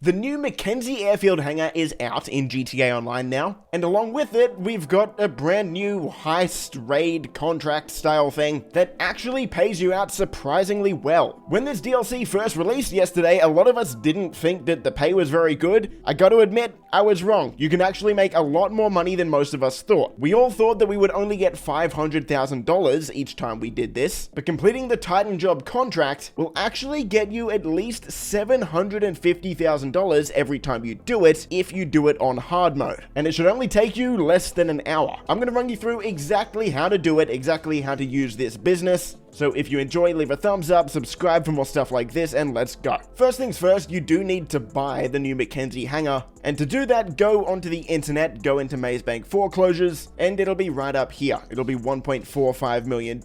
The new McKenzie airfield hangar is out in GTA Online now, and along with it, we've got a brand new heist raid contract style thing that actually pays you out surprisingly well. When this DLC first released yesterday, a lot of us didn't think that the pay was very good. I gotta admit, I was wrong. You can actually make a lot more money than most of us thought. We all thought that we would only get $500,000 each time we did this, but completing the Titan job contract will actually get you at least $750,000 every time you do it if you do it on hard mode. And it should only take you less than an hour. I'm going to run you through exactly how to do it, exactly how to use this business. So if you enjoy, leave a thumbs up, subscribe for more stuff like this, and let's go. First things first, you do need to buy the new McKenzie hangar. And to do that, go onto the internet, go into Mazebank foreclosures, and it'll be right up here. It'll be $1.45 million.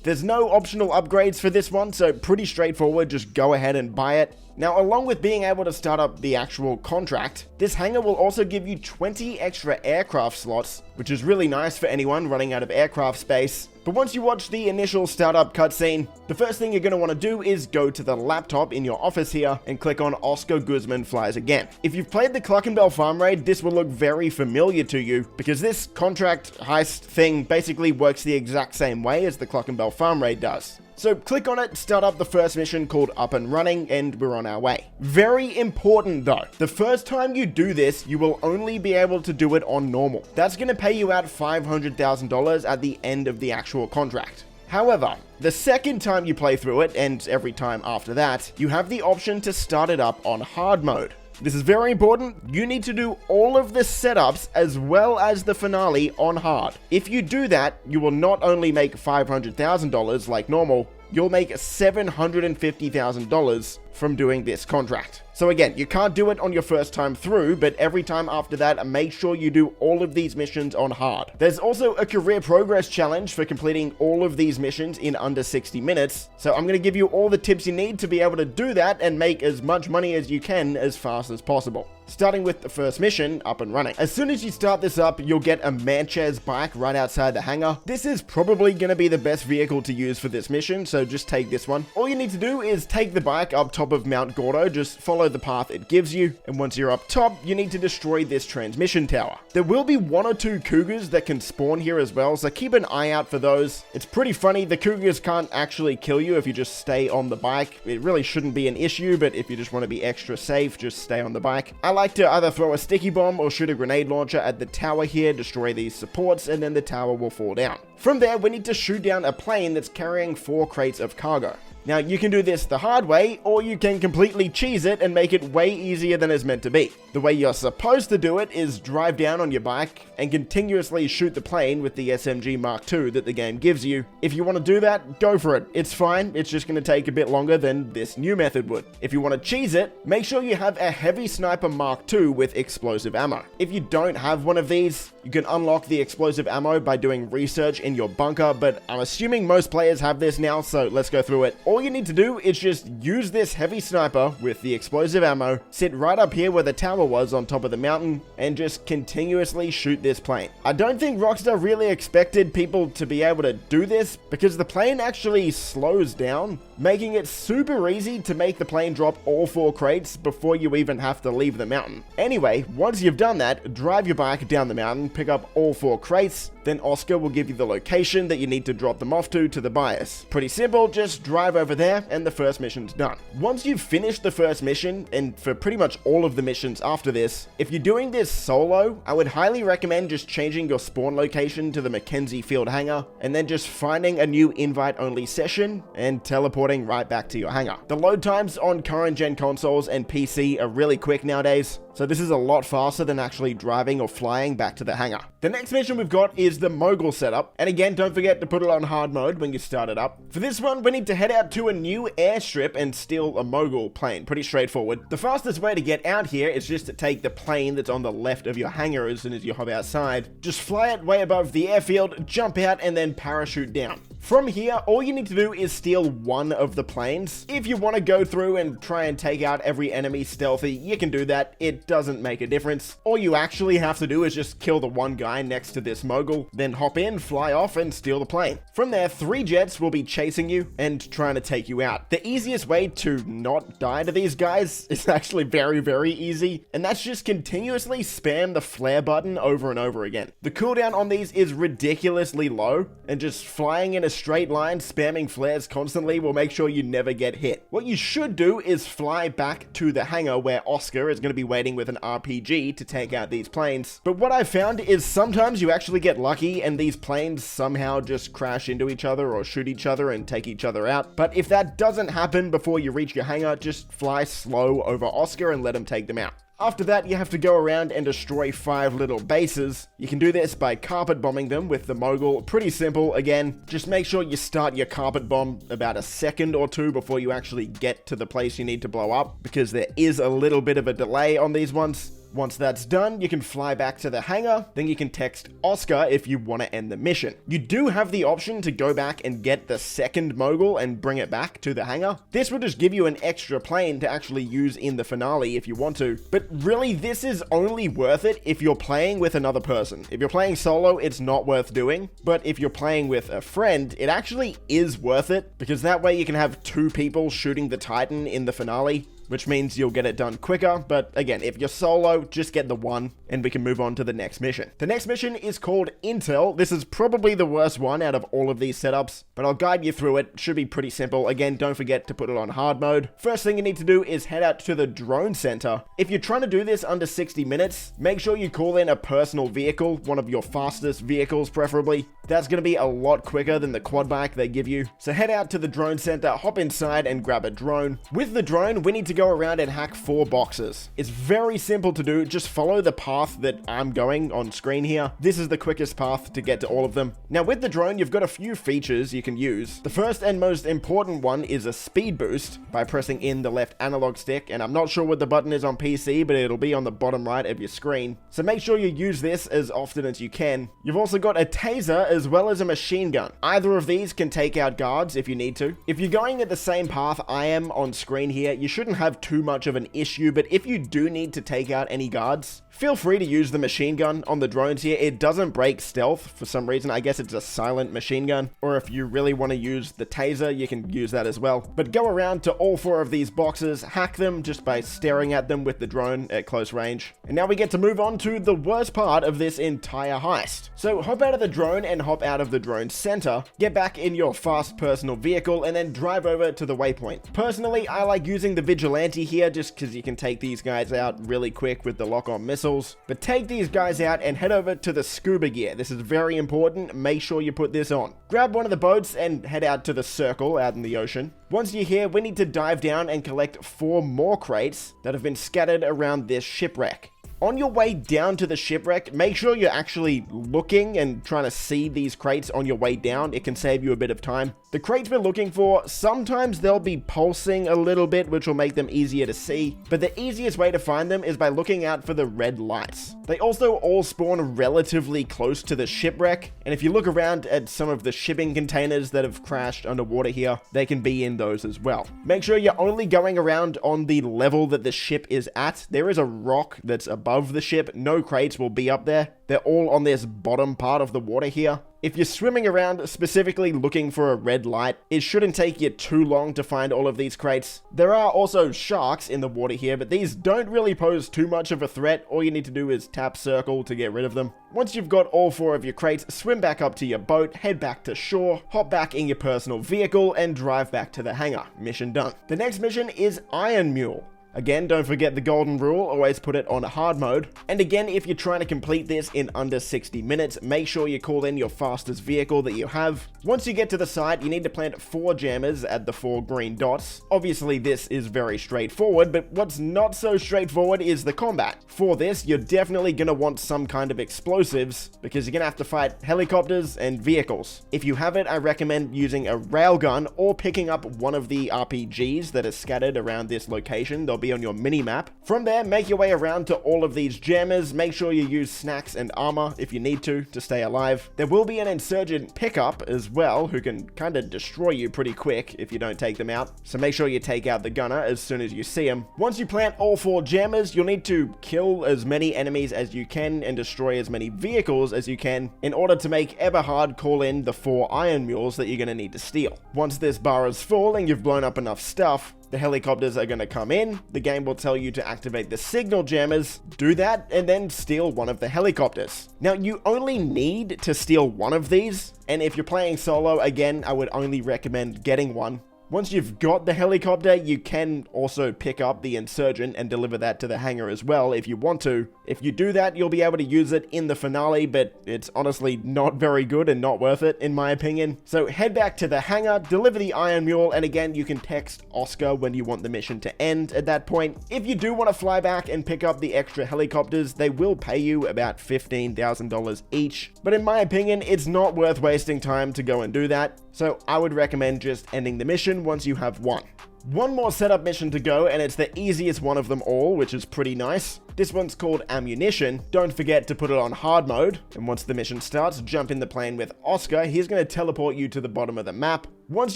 There's no optional upgrades for this one, so pretty straightforward, just go ahead and buy it. Now, along with being able to start up the actual contract, this hangar will also give you 20 extra aircraft slots, which is really nice for anyone running out of aircraft space. But once you watch the initial startup cutscene, the first thing you're going to want to do is go to the laptop in your office here and click on Guzman Flies Again. If you've played the Cluckenbell farm raid, this will look very familiar to you because this contract heist thing basically works the exact same way as the Cluckenbell farm raid does. So click on it, start up the first mission called Up and Running, and we're on our way. Very important though, the first time you do this, you will only be able to do it on normal. That's going to pay you out $500,000 at the end of the actual contract. However, the second time you play through it, and every time after that, you have the option to start it up on hard mode. This is very important. You need to do all of the setups as well as the finale on hard. If you do that, you will not only make $500,000 like normal, you'll make $750,000 from doing this contract. So again, you can't do it on your first time through, but every time after that, make sure you do all of these missions on hard. There's also a career progress challenge for completing all of these missions in under 60 minutes. So I'm going to give you all the tips you need to be able to do that and make as much money as you can as fast as possible. Starting with the first mission, Up and Running. As soon as you start this up, you'll get a Manches bike right outside the hangar. This is probably going to be the best vehicle to use for this mission, so just take this one. All you need to do is take the bike up top of Mount Gordo, just follow the path it gives you, and once you're up top, you need to destroy this transmission tower. There will be 1 or 2 cougars that can spawn here as well, so keep an eye out for those. It's pretty funny, the cougars can't actually kill you if you just stay on the bike. It really shouldn't be an issue, but if you just want to be extra safe, just stay on the bike. I like to either throw a sticky bomb or shoot a grenade launcher at the tower here, destroy these supports, and then the tower will fall down. From there, we need to shoot down a plane that's carrying 4 crates of cargo. Now, you can do this the hard way, or you can completely cheese it and make it way easier than it's meant to be. The way you're supposed to do it is drive down on your bike and continuously shoot the plane with the SMG Mark II that the game gives you. If you want to do that, go for it. It's fine, it's just going to take a bit longer than this new method would. If you want to cheese it, make sure you have a heavy sniper Mark II with explosive ammo. If you don't have one of these, you can unlock the explosive ammo by doing research in your bunker, but I'm assuming most players have this now, so let's go through it. All you need to do is just use this heavy sniper with the explosive ammo, sit right up here where the tower was on top of the mountain, and just continuously shoot this plane. I don't think Rockstar really expected people to be able to do this because the plane actually slows down, making it super easy to make the plane drop all 4 crates before you even have to leave the mountain. Anyway, once you've done that, drive your bike down the mountain, pick up all 4 crates, then Oscar will give you the location that you need to drop them off to the buyers. Pretty simple, just drive over there and the first mission's done. Once you've finished the first mission, and for pretty much all of the missions after this, if you're doing this solo, I would highly recommend just changing your spawn location to the McKenzie field hangar, and then just finding a new invite-only session and teleporting right back to your hangar. The load times on current gen consoles and PC are really quick nowadays, so this is a lot faster than actually driving or flying back to the hangar. The next mission we've got is the Mogul setup, and again, don't forget to put it on hard mode when you start it up. For this one, we need to head out to a new airstrip and steal a Mogul plane. Pretty straightforward. The fastest way to get out here is just to take the plane that's on the left of your hangar as soon as you hop outside. Just fly it way above the airfield, jump out, and then parachute down. From here, all you need to do is steal one of the planes. If you want to go through and try and take out every enemy stealthy, you can do that. It doesn't make a difference. All you actually have to do is just kill the one guy next to this Mogul, then hop in, fly off, and steal the plane. From there, 3 jets will be chasing you and trying to take you out. The easiest way to not die to these guys is actually very, very easy, and that's just continuously spam the flare button over and over again. The cooldown on these is ridiculously low, and just flying in a straight line, spamming flares constantly will make sure you never get hit. What you should do is fly back to the hangar where Oscar is going to be waiting with an RPG to take out these planes. But what I've found is sometimes you actually get lucky and these planes somehow just crash into each other or shoot each other and take each other out. But if that doesn't happen before you reach your hangar, just fly slow over Oscar and let him take them out. After that, you have to go around and destroy 5 little bases. You can do this by carpet bombing them with the Mogul. Pretty simple. Again, just make sure you start your carpet bomb about a second or 2 before you actually get to the place you need to blow up, because there is a little bit of a delay on these ones. Once that's done, you can fly back to the hangar, then you can text Oscar if you want to end the mission. You do have the option to go back and get the second Mogul and bring it back to the hangar. This will just give you an extra plane to actually use in the finale if you want to, but really this is only worth it if you're playing with another person. If you're playing solo, it's not worth doing, but if you're playing with a friend, it actually is worth it, because that way you can have 2 people shooting the Titan in the finale, which means you'll get it done quicker. But again, if you're solo, just get the one and we can move on to the next mission. The next mission is called Intel. This is probably the worst one out of all of these setups, but I'll guide you through it. It should be pretty simple. Again, don't forget to put it on hard mode. First thing you need to do is head out to the drone center. If you're trying to do this under 60 minutes, make sure you call in a personal vehicle, one of your fastest vehicles preferably. That's going to be a lot quicker than the quad bike they give you. So head out to the drone center, hop inside and grab a drone. With the drone, we need to go around and hack 4 boxes. It's very simple to do. Just follow the path that I'm going on screen here. This is the quickest path to get to all of them. Now with the drone, you've got a few features you can use. The first and most important one is a speed boost by pressing in the left analog stick, and I'm not sure what the button is on PC, but it'll be on the bottom right of your screen. So make sure you use this as often as you can. You've also got a taser as well as a machine gun. Either of these can take out guards if you need to. If you're going at the same path I am on screen here, you shouldn't have too much of an issue, but if you do need to take out any guards, feel free to use the machine gun on the drones here. It doesn't break stealth for some reason. I guess it's a silent machine gun, or if you really want to use the taser, you can use that as well. But go around to all 4 of these boxes, hack them just by staring at them with the drone at close range. And now we get to move on to the worst part of this entire heist. So hop out of the drone and hop out of the drone center, get back in your fast personal vehicle, and then drive over to the waypoint. Personally, I like using the Vigilante here just because you can take these guys out really quick with the lock-on missiles. But take these guys out and head over to the scuba gear. This is very important. Make sure you put this on. Grab one of the boats and head out to the circle out in the ocean. Once you're here, we need to dive down and collect 4 more crates that have been scattered around this shipwreck. On your way down to the shipwreck, make sure you're actually looking and trying to see these crates on your way down. It can save you a bit of time. The crates we're looking for, sometimes they'll be pulsing a little bit, which will make them easier to see, but the easiest way to find them is by looking out for the red lights. They also all spawn relatively close to the shipwreck, and if you look around at some of the shipping containers that have crashed underwater here, they can be in those as well. Make sure you're only going around on the level that the ship is at. There is a rock that's above the ship. No crates will be up there. They're all on this bottom part of the water here. If you're swimming around specifically looking for a red light, it shouldn't take you too long to find all of these crates. There are also sharks in the water here, but these don't really pose too much of a threat. All you need to do is tap circle to get rid of them. Once you've got all 4 of your crates, swim back up to your boat, head back to shore, hop back in your personal vehicle, and drive back to the hangar. Mission done. The next mission is Iron Mule. Again, don't forget the golden rule, always put it on hard mode. And again, if you're trying to complete this in under 60 minutes, make sure you call in your fastest vehicle that you have. Once you get to the site, you need to plant 4 jammers at the 4 green dots. Obviously, this is very straightforward, but what's not so straightforward is the combat. For this, you're definitely going to want some kind of explosives, because you're going to have to fight helicopters and vehicles. If you have it, I recommend using a railgun or picking up one of the RPGs that are scattered around this location. They'll be on your mini-map. From there, make your way around to all of these jammers. Make sure you use snacks and armor if you need to stay alive. There will be an insurgent pickup as well, who can kind of destroy you pretty quick if you don't take them out. So make sure you take out the gunner as soon as you see him. Once you plant all 4 jammers, you'll need to kill as many enemies as you can and destroy as many vehicles as you can in order to make Eberhard call in the 4 iron mules that you're going to need to steal. Once this bar is full and you've blown up enough stuff, the helicopters are going to come in. The game will tell you to activate the signal jammers, do that, and then steal one of the helicopters. Now, you only need to steal one of these, and if you're playing solo, again, I would only recommend getting one. Once you've got the helicopter, you can also pick up the insurgent and deliver that to the hangar as well if you want to. If you do that, you'll be able to use it in the finale, but it's honestly not very good and not worth it, in my opinion. So head back to the hangar, deliver the Iron Mule, and again, you can text Oscar when you want the mission to end at that point. If you do want to fly back and pick up the extra helicopters, they will pay you about $15,000 each. But in my opinion, it's not worth wasting time to go and do that. So I would recommend just ending the mission once you have one. One more setup mission to go, and it's the easiest one of them all, which is pretty nice. This one's called Ammunition. Don't forget to put it on hard mode, and once the mission starts, jump in the plane with Oscar. He's going to teleport you to the bottom of the map. Once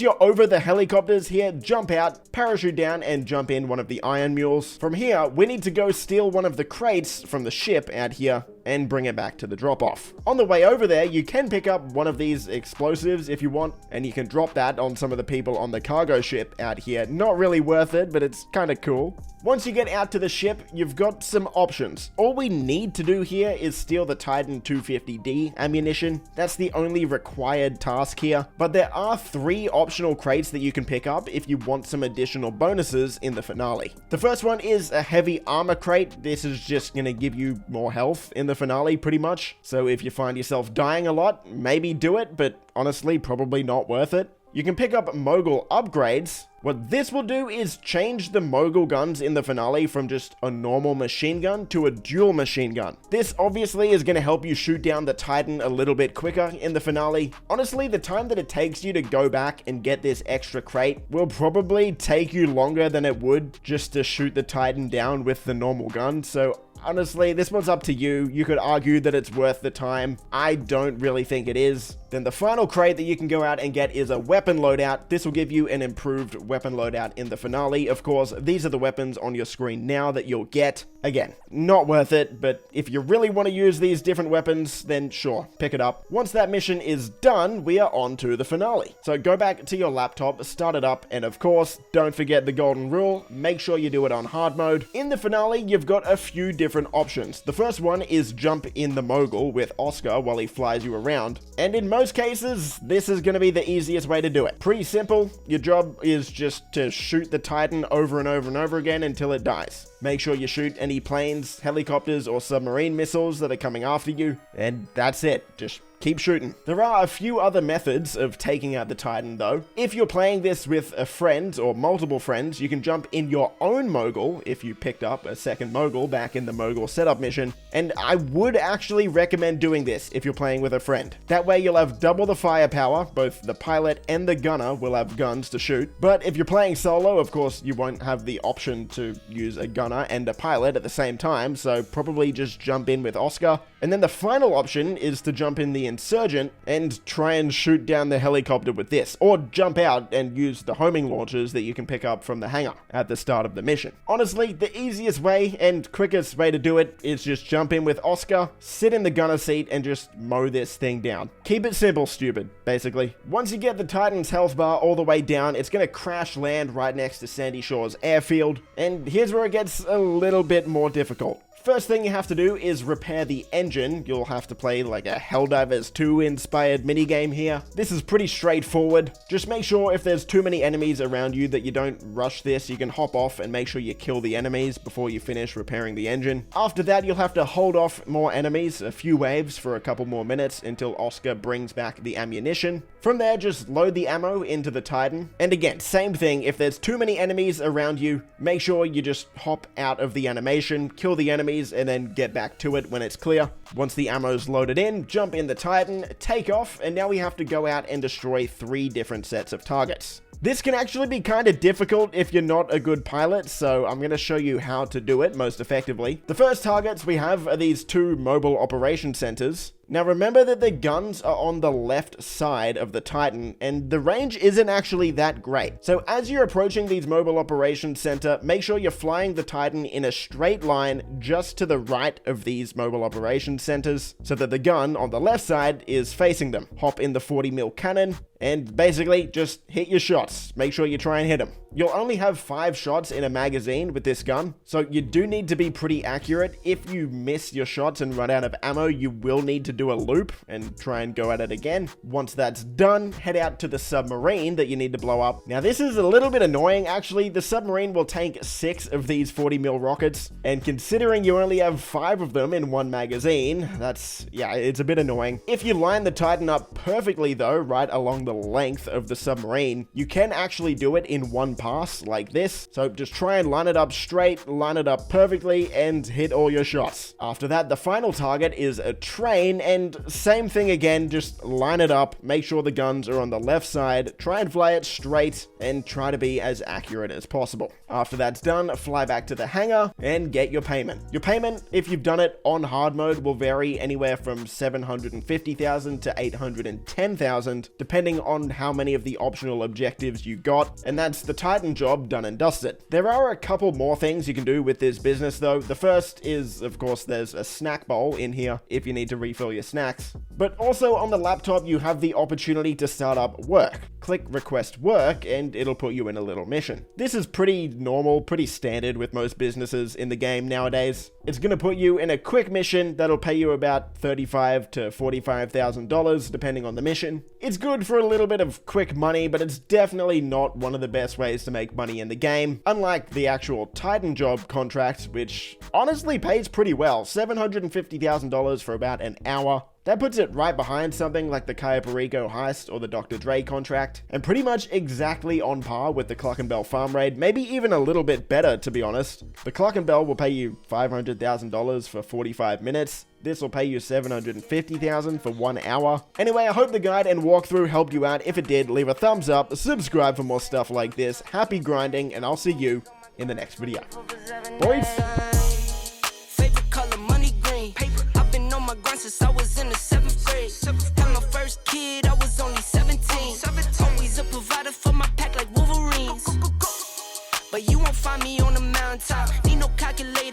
you're over the helicopters here, jump out, parachute down, and jump in one of the Iron Mules. From here, we need to go steal one of the crates from the ship out here and bring it back to the drop-off. On the way over there, you can pick up one of these explosives if you want, and you can drop that on some of the people on the cargo ship out here. Not really worth it, but it's kind of cool. Once you get out to the ship, you've got some options. All we need to do here is steal the Titan 250D ammunition. That's the only required task here, but there are 3 optional crates that you can pick up if you want some additional bonuses in the finale. The first one is a heavy armor crate. This is just going to give you more health in the finale pretty much. So if you find yourself dying a lot, maybe do it, but honestly, probably not worth it. You can pick up Mogul upgrades. What this will do is change the Mogul guns in the finale from just a normal machine gun to a dual machine gun. This obviously is going to help you shoot down the Titan a little bit quicker in the finale. Honestly, the time that it takes you to go back and get this extra crate will probably take you longer than it would just to shoot the Titan down with the normal gun. So honestly, this one's up to you. You could argue that it's worth the time. I don't really think it is. Then the final crate that you can go out and get is a weapon loadout. This will give you an improved weapon loadout in the finale. Of course, these are the weapons on your screen now that you'll get. Again, not worth it, but if you really want to use these different weapons, then sure, pick it up. Once that mission is done, we are on to the finale. So go back to your laptop, start it up, and of course, don't forget the golden rule. Make sure you do it on hard mode. In the finale, you've got a few different options. The first one is jump in the Mogul with Oscar while he flies you around. And in most cases, this is going to be the easiest way to do it. Pretty simple. Your job is just to shoot the Titan over and over and over again until it dies. Make sure you shoot any planes, helicopters, or submarine missiles that are coming after you, and that's it. Just keep shooting. There are a few other methods of taking out the Titan though. If you're playing this with a friend or multiple friends, you can jump in your own Mogul if you picked up a second Mogul back in the Mogul setup mission. And I would actually recommend doing this if you're playing with a friend. That way you'll have double the firepower. Both the pilot and the gunner will have guns to shoot. But if you're playing solo, of course, you won't have the option to use a gunner and a pilot at the same time. So probably just jump in with Oscar. And then the final option is to jump in the insurgent and try and shoot down the helicopter with this, or jump out and use the homing launchers that you can pick up from the hangar at the start of the mission. Honestly, the easiest way and quickest way to do it is just jump in with Oscar, sit in the gunner seat, and just mow this thing down. Keep it simple, stupid, basically. Once you get the Titan's health bar all the way down, it's going to crash land right next to Sandy Shores airfield, and here's where it gets a little bit more difficult. First thing you have to do is repair the engine. You'll have to play like a Helldivers 2 inspired minigame here. This is pretty straightforward. Just make sure if there's too many enemies around you that you don't rush this. You can hop off and make sure you kill the enemies before you finish repairing the engine. After that, you'll have to hold off more enemies, a few waves for a couple more minutes until Oscar brings back the ammunition. From there, just load the ammo into the Titan. And again, same thing. If there's too many enemies around you, make sure you just hop out of the animation, kill the enemy, enemies and then get back to it when it's clear. Once the ammo's loaded in, jump in the Titan, take off, and now we have to go out and destroy 3 different sets of targets. This can actually be kind of difficult if you're not a good pilot, so I'm going to show you how to do it most effectively. The first targets we have are these 2 mobile operation centers. Now remember that the guns are on the left side of the Titan, and the range isn't actually that great. So as you're approaching these mobile operations center, make sure you're flying the Titan in a straight line just to the right of these mobile operations centers, so that the gun on the left side is facing them. Hop in the 40 mil cannon, and basically just hit your shots. Make sure you try and hit them. You'll only have 5 shots in a magazine with this gun, so you do need to be pretty accurate. If you miss your shots and run out of ammo, you will need to do a loop and try and go at it again. Once that's done, head out to the submarine that you need to blow up. Now this is a little bit annoying actually. The submarine will tank 6 of these 40 mil rockets, and considering you only have 5 of them in one magazine, it's a bit annoying. If you line the Titan up perfectly though, right along the length of the submarine, you can actually do it in one pass like this. So just try and line it up straight, line it up perfectly, and hit all your shots. After that, the final target is a train, and same thing again, just line it up, make sure the guns are on the left side, try and fly it straight, and try to be as accurate as possible. After that's done, fly back to the hangar and get your payment. Your payment, if you've done it on hard mode, will vary anywhere from 750,000 to 810,000, depending on how many of the optional objectives you got, and that's the Titan job done and dusted. There are a couple more things you can do with this business though. The first is, of course, there's a snack bowl in here if you need to refill your snacks. But also on the laptop, you have the opportunity to start up work. Click request work and it'll put you in a little mission. This is pretty normal, pretty standard with most businesses in the game nowadays. It's going to put you in a quick mission that'll pay you about $35,000 to $45,000 depending on the mission. It's good for a little bit of quick money, but it's definitely not one of the best ways to make money in the game. Unlike the actual Titan job contract, which honestly pays pretty well, $750,000 for about an hour. That puts it right behind something like the Cayo Perico heist or the Dr. Dre contract, and pretty much exactly on par with the Clock and Bell farm raid, maybe even a little bit better to be honest. The Clock and Bell will pay you $500,000 for 45 minutes. This will pay you $750,000 for 1 hour. Anyway, I hope the guide and walkthrough helped you out. If it did, leave a thumbs up, subscribe for more stuff like this. Happy grinding, and I'll see you in the next video. Boys! My grind since I was in the 7th grade. Had my first kid, I was only 17. Always a provider for my pack like Wolverines. But you won't find me on the mountaintop. Need no calculator.